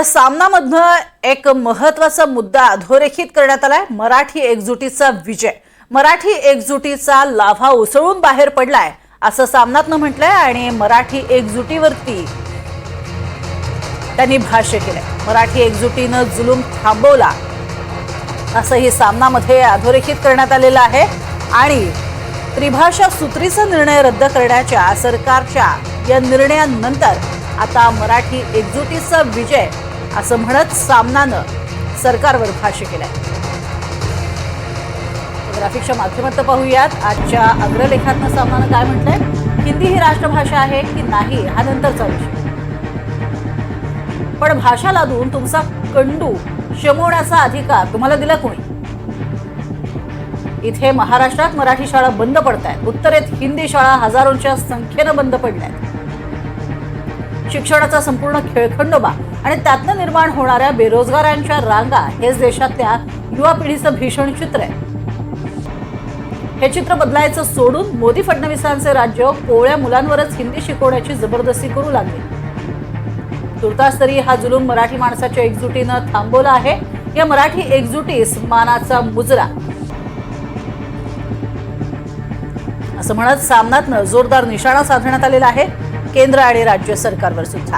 तर सामनामधनं एक महत्त्वाचा मुद्दा अधोरेखित करण्यात आलाय। मराठी एकजुटीचा विजय, मराठी एकजुटीचा लाभा उसळून बाहेर पडलाय असं सामनातनं म्हटलंय आणि मराठी एकजुटीवरती त्यांनी भाष्य केलंय। मराठी एकजुटीनं जुलूम थांबवला असंही सामनामध्ये अधोरेखित करण्यात आलेलं आहे आणि त्रिभाषा सूत्रीचा निर्णय रद्द करण्याच्या सरकारच्या या निर्णयानंतर आता मराठी एकजुटीचा विजय असं म्हणत सामनानं सरकारवर भाष्य केलंय। ग्राफिकच्या माध्यमातून पाहूयात आजच्या अग्रलेखातनं सामनानं काय म्हटलंय। हिंदी ही राष्ट्रभाषा आहे की नाही हा नंतरचा विषय, पण भाषा लादून तुमचा कंडू शमवण्याचा अधिकार तुम्हाला दिला कोणी? इथे महाराष्ट्रात मराठी शाळा बंद पडतायत, उत्तरेत हिंदी शाळा हजारोंच्या संख्येनं बंद पडल्यात। शिक्षणाचा संपूर्ण खेळखंडोबा आणि त्यातनं निर्माण होणाऱ्या बेरोजगारांच्या रांगा हेच देशातल्या युवा पिढीचं भीषण चित्र आहे। हे चित्र बदलायचं सोडून मोदी फडणवीसांचे राज्य कोवळ्या मुलांवरच हिंदी शिकवण्याची जबरदस्ती करू लागले। तुर्तास तरी हा जुलूम मराठी माणसाच्या एकजुटीनं थांबवला आहे। या मराठी एकजुटीस मानाचा मुजरा असं म्हणत सामनातनं जोरदार निशाणा साधण्यात आलेला आहे केंद्र आणि राज्य सरकारवर सुद्धा।